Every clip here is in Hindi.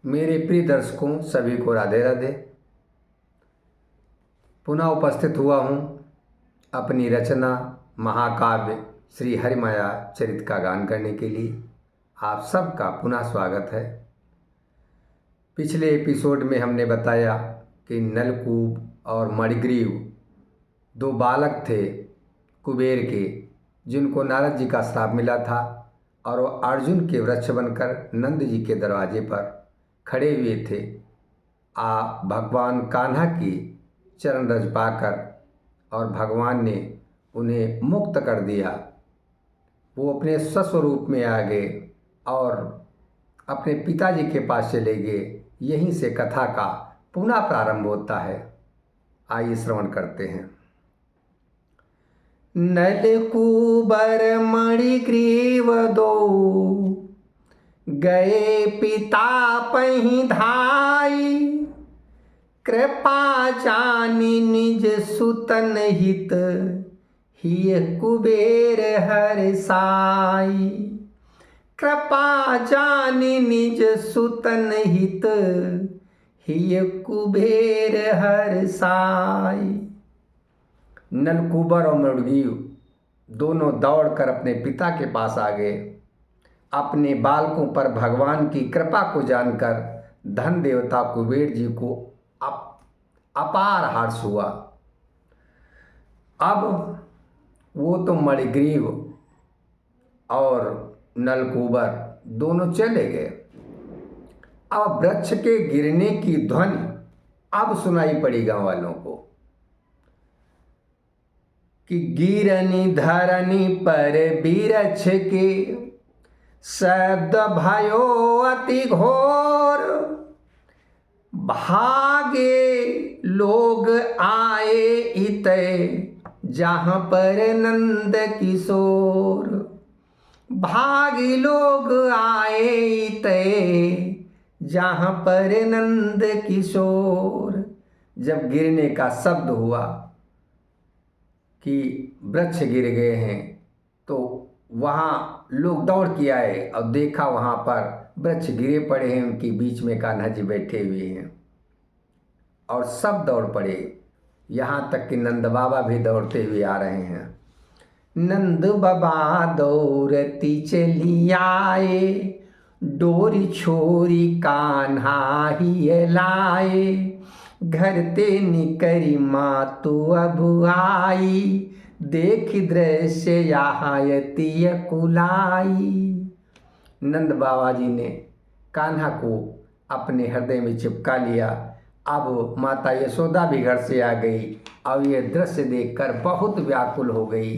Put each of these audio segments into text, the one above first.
मेरे प्रिय दर्शकों सभी को राधे राधे। पुनः उपस्थित हुआ हूँ अपनी रचना महाकाव्य श्री हरिमाया चरित का गान करने के लिए। आप सबका पुनः स्वागत है। पिछले एपिसोड में हमने बताया कि नलकूब और मणिग्रीव दो बालक थे कुबेर के, जिनको नारद जी का श्राप मिला था और वो अर्जुन के वृक्ष बनकर नंद जी के दरवाजे पर खड़े हुए थे। भगवान कान्हा की चरण रज पाकर और भगवान ने उन्हें मुक्त कर दिया। वो अपने स्वस्वरूप में आ गए और अपने पिताजी के पास चले गए। यहीं से कथा का पुनः प्रारंभ होता है। आइए श्रवण करते हैं। नलकूबर मणिग्रीव दो गए पिता पहि धाई, कृपा जानि निज सुतन हित हिय कुबेर हरसाई। कृपा जानि निज सुतन हित हिय कुबेर हरसाई। नलकूबर और मणिग्रीव दोनों दौड़कर अपने पिता के पास आ गए। अपने बालकों पर भगवान की कृपा को जानकर धन देवता कुबेर जी को अपार हर्ष हुआ। अब वो तो मणिग्रीव और नलकूबर दोनों चले गए। अब वृक्ष के गिरने की ध्वनि अब सुनाई पड़ी गांव वालों को कि गिरनी धरनी पर वृक्ष के शब्द भयो अति घोर। भागे लोग आए इतै जहाँ पर नंद किशोर। भागे लोग आए इतै जहाँ पर नंद किशोर। जब गिरने का शब्द हुआ कि वृक्ष गिर गए हैं तो वहाँ लोग दौड़ के आए और देखा वहाँ पर वृक्ष गिरे पड़े हैं, उनके बीच में कान्हा जी बैठे हुए हैं और सब दौड़ पड़े। यहाँ तक कि नंद बाबा भी दौड़ते हुए आ रहे हैं। नंद बाबा दौड़ती चली आए, डोरी छोरी कान्हा ही लाए। घर ते निकरी मातु अब आई, देख दृश्य यहायती कुलाई। नंद बाबा जी ने कान्हा को अपने हृदय में चिपका लिया। अब माता यशोदा भी घर से आ गई और ये दृश्य देखकर बहुत व्याकुल हो गई।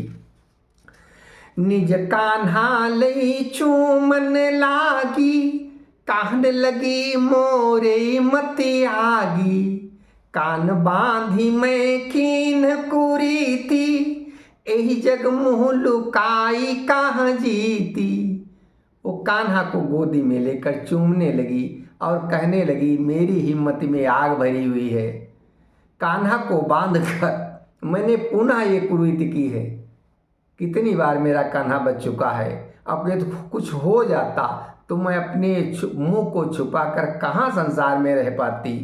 निज कान्हा लई चूमन लागी, कहन लगी मोरे मति आगी। कान बांधी मैं कीन कुरी थी, एही जग मुँह लुकाई कहाँ जीती। वो कान्हा को गोदी में लेकर चूमने लगी और कहने लगी मेरी हिम्मत में आग भरी हुई है। कान्हा को बांधकर मैंने पुनः ये कुरीति की है। कितनी बार मेरा कान्हा बच चुका है। अब तो कुछ हो जाता तो मैं अपने मुंह को छुपाकर कहाँ संसार में रह पाती।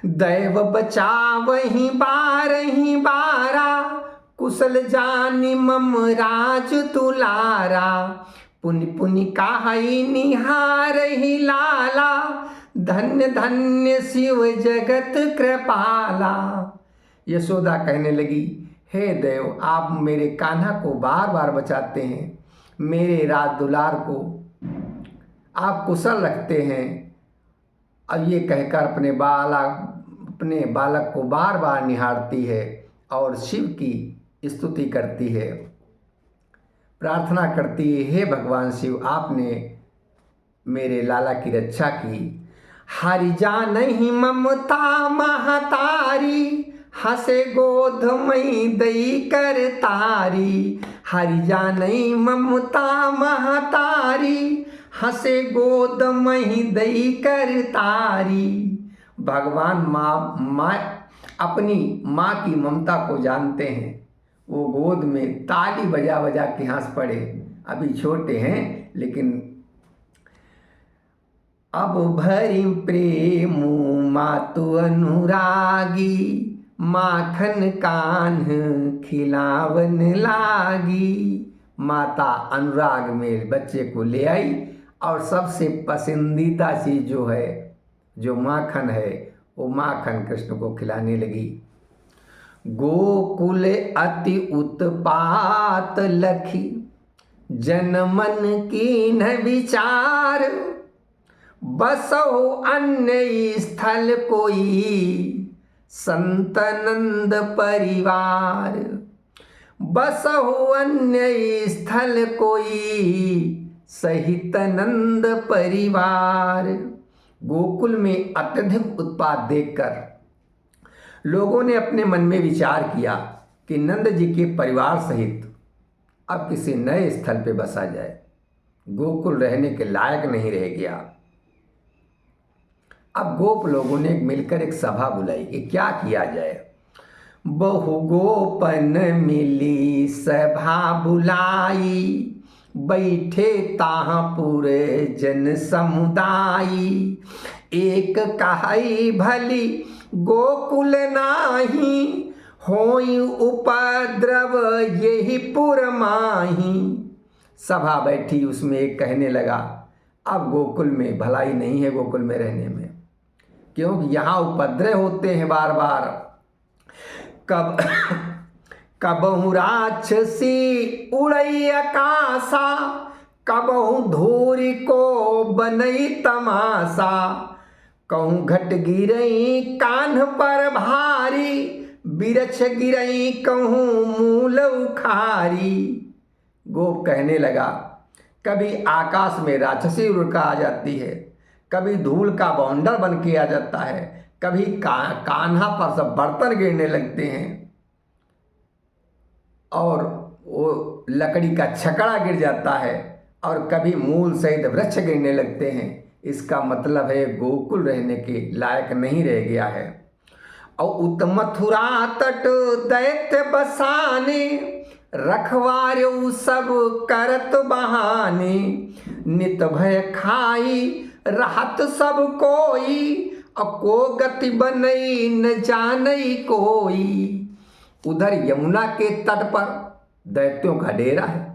दैव बचावहि बारहि बारा, कुशल जानि मम राज तुलारा। पुनि पुनि काहि निहारहि लाला, धन्य धन्य शिव जगत कृपाला। यशोदा कहने लगी हे देव, आप मेरे कान्हा को बार बार बचाते हैं, मेरे राज दुलार को आप कुशल रखते हैं। अब ये कहकर अपने बालक को बार बार निहारती है और शिव की स्तुति करती है, प्रार्थना करती है हे भगवान शिव, आपने मेरे लाला की रक्षा की। हरि जानहि ममता महतारी, हसे गोद मई दई कर तारी। हरि जानहि ममता महतारी, हसे गोद मई दई कर तारी। भगवान माँ अपनी माँ की ममता को जानते हैं। वो गोद में ताली बजा बजा के हंस पड़े। अभी छोटे हैं लेकिन अब भरी प्रेम मातु अनुरागी, माखन कान्ह खिलावन लागी। माता अनुराग में बच्चे को ले आई और सबसे पसंदीदा चीज़ जो है, जो माखन है, वो माखन कृष्ण को खिलाने लगी। गोकुल अति उत्पात लखी, जन मन कीन विचार। बसहु अन्य स्थल कोई, संतनंद परिवार। बसहु अन्य स्थल कोई, सहित नंद परिवार। गोकुल में अत्यधिक उत्पात देखकर लोगों ने अपने मन में विचार किया कि नंद जी के परिवार सहित अब किसी नए स्थल पे बसा जाए। गोकुल रहने के लायक नहीं रह गया। अब गोप लोगों ने मिलकर एक सभा बुलाई कि क्या किया जाए। बहु गोपन मिली सभा बुलाई, बैठे ताहाँ पूरे जन समुदायी। एक कहाई भली गोकुल नाही, होई उपद्रव यही पुर माही। सभा बैठी, उसमें एक कहने लगा अब गोकुल में भलाई नहीं है गोकुल में रहने में, क्योंकि यहाँ उपद्रव होते हैं बार बार। कबहु राक्षसी उड़ई आकाशा, कबहु धूरी को बनई तमाशा। कहूँ घट गिरई कान्ह पर भारी, बिरछ गिरई कहूँ मूल उखारी। गोप कहने लगा कभी आकाश में राक्षसी उड़कर आ जाती है, कभी धूल का बाउंडर बन के आ जाता है, कभी कान्हा पर सब बर्तन गिरने लगते हैं और वो लकड़ी का छकड़ा गिर जाता है, और कभी मूल सहित वृक्ष गिरने लगते हैं। इसका मतलब है गोकुल रहने के लायक नहीं रह गया है। और उत्मथुरा तट दैत्य बसाने, रखवारे सब करत बहाने। नित भय खाई रहत सब कोई, को गति बनई न जानई कोई। उधर यमुना के तट पर दैत्यों का डेरा है।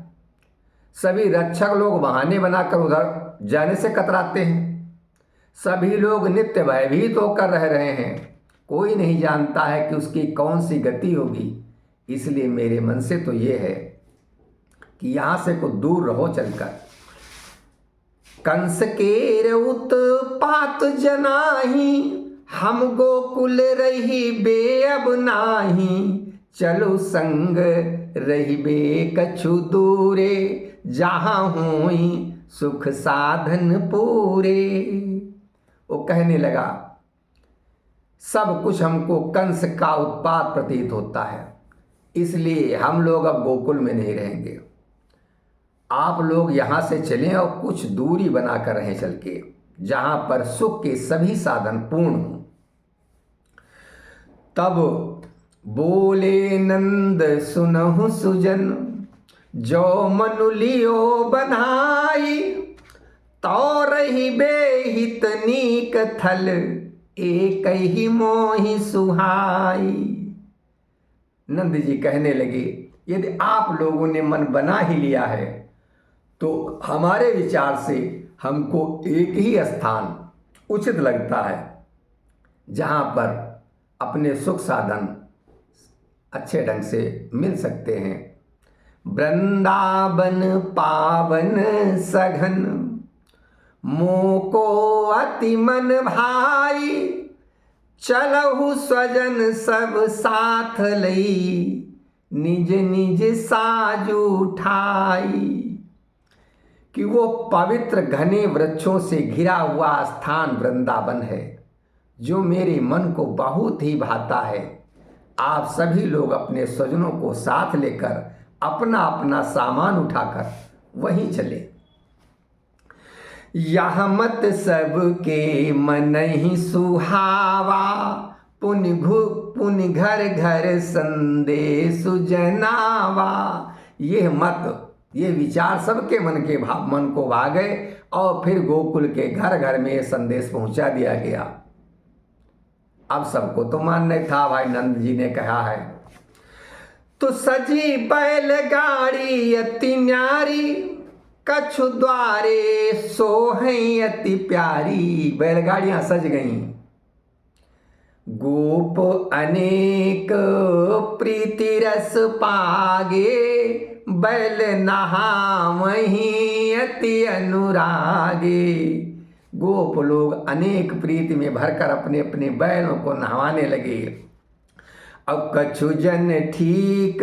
सभी रक्षक लोग बहाने बनाकर उधर जाने से कतराते हैं। सभी लोग नित्य भयभीत होकर रह रहे हैं। कोई नहीं जानता है कि उसकी कौन सी गति होगी। इसलिए मेरे मन से तो ये है कि यहाँ से कुछ दूर रहो चलकर। कंस केर उत्पात जनाही, हम गोकुल रही बेअब नाही। चलो संग रही बे कछु दूरे, जहाँ हुई सुख साधन पूरे। वो कहने लगा सब कुछ हमको कंस का उत्पात प्रतीत होता है, इसलिए हम लोग अब गोकुल में नहीं रहेंगे। आप लोग यहाँ से चलें और कुछ दूरी बनाकर रहें चल के, जहाँ पर सुख के सभी साधन पूर्ण हों। तब बोले नंद सुनहु सुजन, जो मनु लियो बधाई। तो रही बेहित नीक थल, एक ही मोहि सुहाई। नंद जी कहने लगे यदि आप लोगों ने मन बना ही लिया है तो हमारे विचार से हमको एक ही स्थान उचित लगता है, जहाँ पर अपने सुख साधन अच्छे ढंग से मिल सकते हैं। वृंदावन पावन सघन, मोको अति मन भाई। चलहु स्वजन सब साथ लई, निज निज साज उठाई। कि वो पवित्र घने वृक्षों से घिरा हुआ स्थान वृंदावन है, जो मेरे मन को बहुत ही भाता है। आप सभी लोग अपने स्वजनों को साथ लेकर अपना अपना सामान उठाकर वहीं चले। यह मत सबके मन ही सुहावा, पुन घर घर संदेश जनावा। ये मत, ये विचार सबके मन को भागे और फिर गोकुल के घर घर में ये संदेश पहुंचा दिया गया। अब सबको तो मानने था, भाई नंद जी ने कहा है। तो सजी बैलगाड़ी अति न्यारी, कछु द्वारे सोहई अति प्यारी। बैलगाड़ियां सज गईं, गोप अनेक प्रीति रस पागे, बैल नहावहीं अति अनुरागे। गोप लोग अनेक प्रीति में भरकर अपने अपने बैलों को नहवाने लगे। अब कछु जन ठीक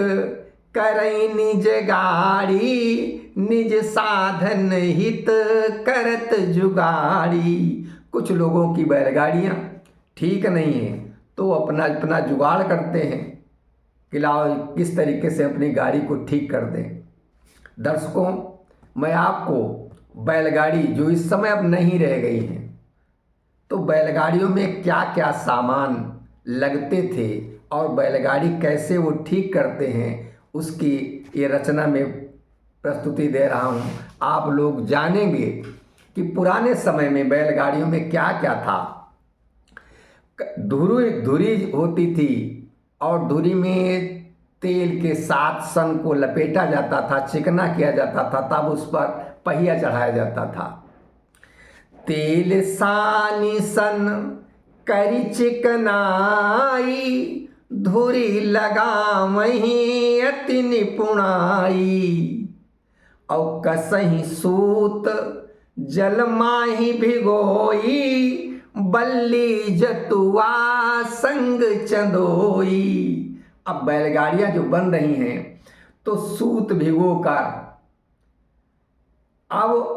करई निज गाड़ी, निज साधन हित करत जुगाड़ी। कुछ लोगों की बैलगाड़ियाँ ठीक नहीं है तो अपना अपना जुगाड़ करते हैं कि लाओ किस तरीके से अपनी गाड़ी को ठीक कर दें। दर्शकों, मैं आपको बैलगाड़ी जो इस समय अब नहीं रह गई हैं, तो बैलगाड़ियों में क्या क्या सामान लगते थे और बैलगाड़ी कैसे वो ठीक करते हैं, उसकी ये रचना में प्रस्तुति दे रहा हूँ। आप लोग जानेंगे कि पुराने समय में बैलगाड़ियों में क्या क्या था। धुरी होती थी और धुरी में तेल के साथ सन को लपेटा जाता था, चिकना किया जाता था, तब उस पर पहिया चढ़ाया जाता था। तेल सानी सन करी चिकनाई, धुरी लगावहीं अति निपुणाई। और कसहीं सूत जल माही भिगोई, बल्ली जतुआ संग चंदोई। अब बैलगाड़ियां जो बन रही हैं तो सूत भिगोकर, अब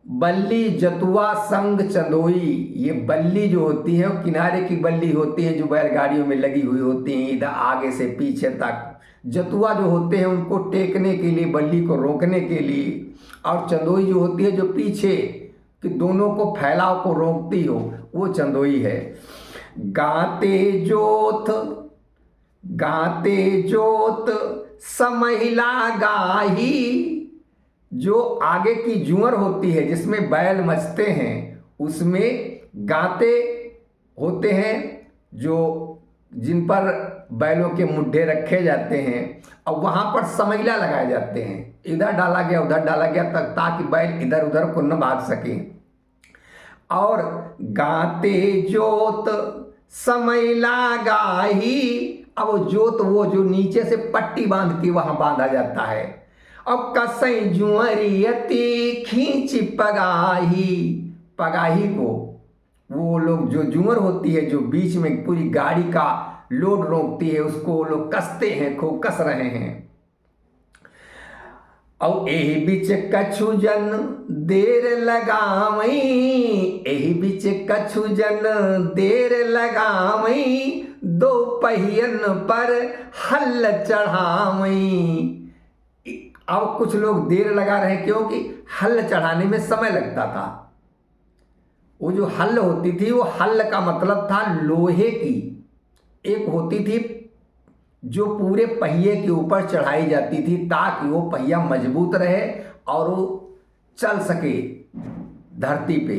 बल्ली जतुआ संग चंदोई, ये बल्ली जो होती है वो किनारे की बल्ली होती है जो बैलगाड़ियों में लगी हुई होती हैं इधर आगे से पीछे तक। जतुआ जो होते हैं उनको टेकने के लिए, बल्ली को रोकने के लिए, और चंदोई जो होती है जो पीछे कि दोनों को फैलाव को रोकती हो, वो चंदोई है। गाते जोत समहिला गाही, जो आगे की जुअर होती है जिसमें बैल मचते हैं उसमें गाते होते हैं, जो जिन पर बैलों के मुड्ढे रखे जाते हैं, और वहाँ पर समैला लगाए जाते हैं, इधर डाला गया उधर डाला गया तक, ताकि बैल इधर उधर को न भाग सके। और गाते जोत समैला गाही, अब जोत वो जो नीचे से पट्टी बांध के वहाँ बांधा जाता है। अब कसई जुअरी अति खींच पगाही, पगाही को वो लोग जो जुअर होती है जो बीच में पूरी गाड़ी का लोड रोकती है, उसको वो लोग कसते हैं, खूब कस रहे हैं। और एही बीच कछु जन देर लगावई, एही बीच कछु जन देर लगावई, दो पहियन पर हल चढ़ावई। अब कुछ लोग देर लगा रहे हैं क्योंकि हल चढ़ाने में समय लगता था। वो जो हल होती थी, वो हल का मतलब था लोहे की एक होती थी जो पूरे पहिए के ऊपर चढ़ाई जाती थी ताकि वो पहिया मजबूत रहे और वो चल सके धरती पे,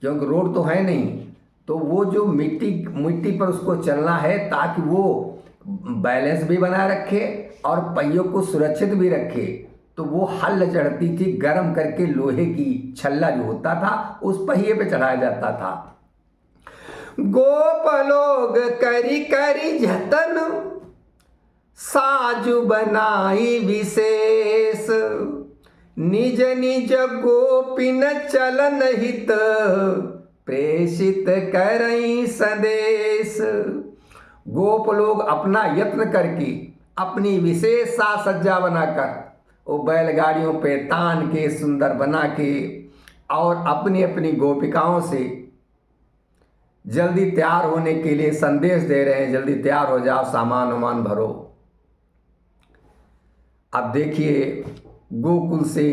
क्योंकि रोड तो है नहीं। तो वो जो मिट्टी पर उसको चलना है ताकि वो बैलेंस भी बनाए रखे और पहियों को सुरक्षित भी रखे। तो वो हल चढ़ती थी, गर्म करके लोहे की छल्ला जो होता था उस पहिए पे चढ़ाया जाता था। गोप लोग करी करी जतन, साजु बनाई विशेष, निज निज गोपिन चलन हित, प्रेषित करई संदेश। गोप लोग अपना यत्न करके अपनी विशेष साज सज्जा बनाकर वो बैलगाड़ियों पे तान के सुंदर बना के और अपनी अपनी गोपिकाओं से जल्दी तैयार होने के लिए संदेश दे रहे हैं, जल्दी तैयार हो जाओ, सामान वामान भरो। अब देखिए गोकुल से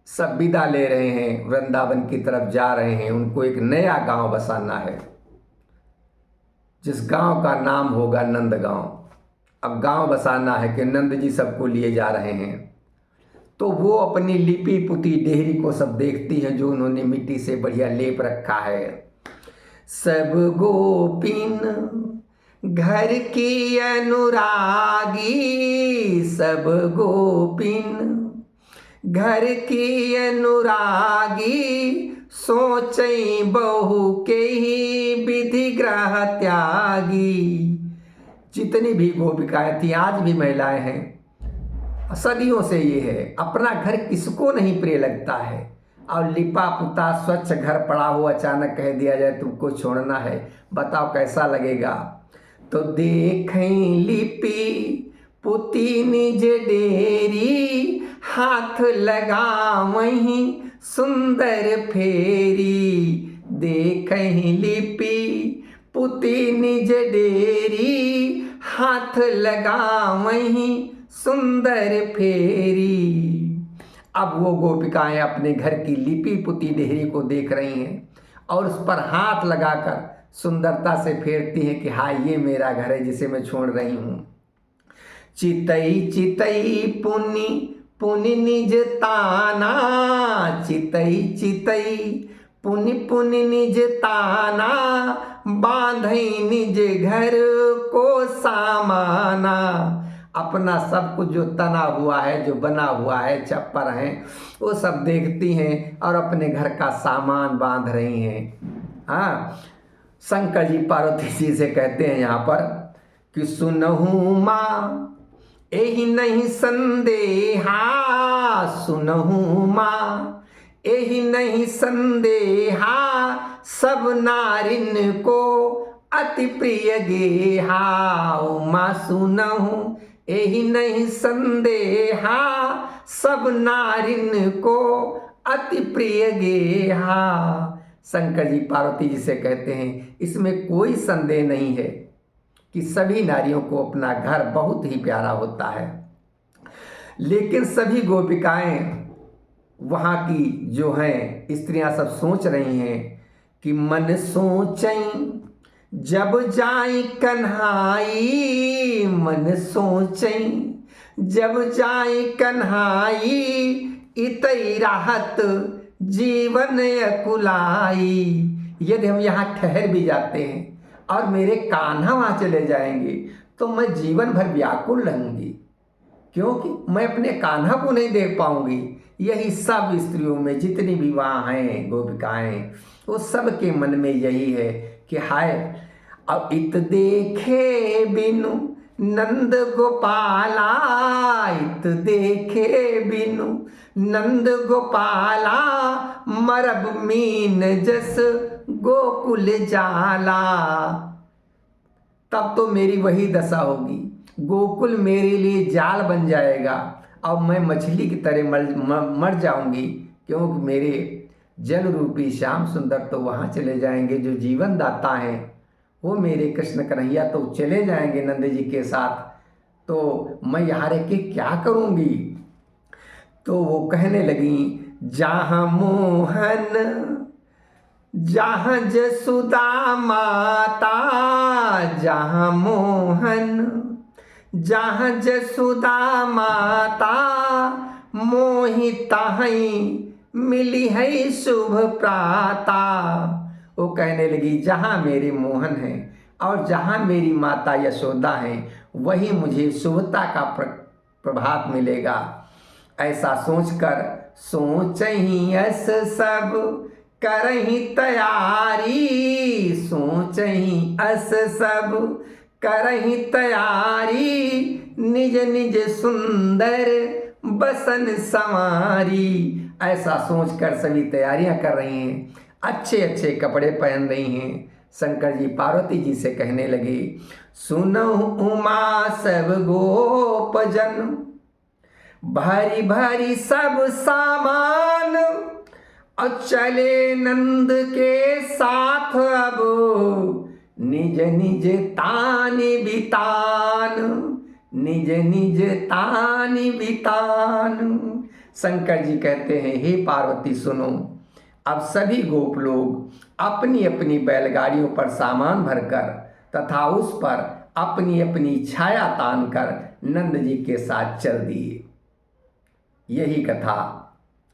सब विदा ले रहे हैं, वृंदावन की तरफ जा रहे हैं। उनको एक नया गांव बसाना है जिस गांव का नाम होगा नंद गांव। अब गांव बसाना है कि नंद जी सबको लिए जा रहे हैं। तो वो अपनी लिपि पुती डेहरी को सब देखती हैं जो उन्होंने मिट्टी से बढ़िया लेप रखा है। सब गोपिन घर की अनुरागी, सब गोपिन घर की अनुरागी, सोचई बहू के ही विधि ग्रह त्यागी। जितनी भी गोपिकाएं थी, आज भी महिलाएं हैं, सदियों से ये है, अपना घर किसको नहीं प्रिय लगता है। और लिपा पुता स्वच्छ घर पड़ा हो अचानक कह दिया जाए तुमको छोड़ना है, बताओ कैसा लगेगा। तो देखें लिपि पुती निज डेरी, हाथ लगा वहीं सुंदर फेरी। देखें लिपि पुती निज डेरी, हाथ लगा वहीं सुंदर फेरी। अब वो गोपिकाएं अपने घर की लिपि पुती डेहरी को देख रही हैं और उस पर हाथ लगाकर सुंदरता से फेरती हैं कि हाँ ये मेरा घर है जिसे मैं छोड़ रही हूँ। चितई चितई पुनि पुनि निज ताना, चितई चितई पुनि पुनि निज ताना, बांधई निज घर को सामाना। अपना सब कुछ जो तना हुआ है, जो बना हुआ है, छप्पर हैं, वो सब देखती हैं और अपने घर का सामान बांध रही हैं। हाँ, शंकर जी पार्वती जी से कहते हैं यहाँ पर कि सुनहु माँ एहि नहीं संदेहा, सुनहु माँ एहि नहीं संदेहा, सब नारिन को अति प्रिय गेहा। माँ सुनहु एहि नहीं संदेहा, सब नारिन को अति प्रिय गेहा। शंकर जी पार्वती जी से कहते हैं इसमें कोई संदेह नहीं है कि सभी नारियों को अपना घर बहुत ही प्यारा होता है। लेकिन सभी गोपिकाएं वहाँ की जो हैं स्त्रियां सब सोच रही हैं कि मन सोचई जब जाई कन्हाई, मन सोचई जब जाई कन्हाई, इतई राहत जीवन अकुलाई। यदि हम यहाँ ठहर भी जाते हैं और मेरे कान्हा वहाँ चले जाएंगे तो मैं जीवन भर व्याकुल रहूंगी, क्योंकि मैं अपने कान्हा को नहीं देख पाऊंगी। यही सब स्त्रियों में जितनी भी वहाँ हैं गोपिकाएं, वो सब के मन में यही है कि हाय अब इत देखे बिनु नंद गोपाला, इत देखे बिनु नंद गोपाला, मरब मीन जस गोकुल जाला। तब तो मेरी वही दशा होगी, गोकुल मेरे लिए जाल बन जाएगा और मैं मछली की तरह मर जाऊंगी, क्योंकि मेरे जल रूपी श्याम सुंदर तो वहाँ चले जाएंगे, जो जीवन दाता हैं वो मेरे कृष्ण कन्हैया तो चले जाएंगे नंद जी के साथ, तो मैं यहाँ रह के क्या करूँगी। तो वो कहने लगी जहाँ मोहन जहाँ जसुदा माता, जहाँ मोहन जहाँ जसुदा माता, मोहिता है मिली है शुभ प्राता। वो कहने लगी जहाँ मेरे मोहन है और जहाँ मेरी माता यशोदा है वही मुझे शुभता का प्रभात मिलेगा। ऐसा सोचकर सोचही अस सब करही तैयारी, सोचही अस सब करही तैयारी, निज निज सुंदर बसन संवारी। ऐसा सोचकर सभी तैयारियां कर रही हैं, अच्छे अच्छे कपड़े पहन रही हैं। शंकर जी पार्वती जी से कहने लगे सुनहु उमा सब गोपजन, भारी भारी सब सामान, और चले नंद के साथ अब निज निज तानि बितान, निज निज तानि बितान। शंकर जी कहते हैं हे पार्वती सुनो, अब सभी गोप लोग अपनी अपनी बैलगाड़ियों पर सामान भरकर तथा उस पर अपनी अपनी छाया तान कर नंद जी के साथ चल दिए। यही कथा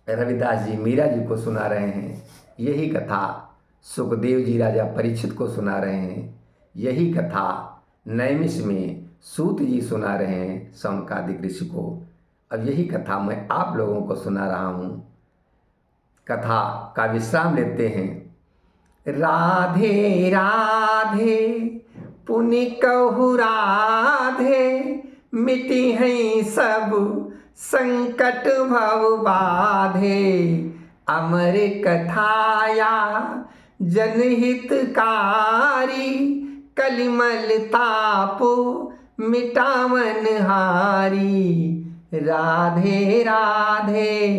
रविदास जी मीरा जी को सुना रहे हैं। यही कथा सुखदेव जी राजा परीक्षित को सुना रहे हैं। यही कथा नैमिष में सूत जी सुना रहे हैं सौनकादिक ऋषि को। अब यही कथा मैं आप लोगों को सुना रहा हूँ। कथा का विश्राम लेते हैं। राधे राधे पुनि कहु राधे, मिटी हैं सब संकट भव बाधे। अमर कथाया जनहितकारी, कलिमल ताप मिटावन हारी। राधे राधे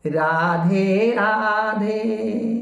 राधे राधे।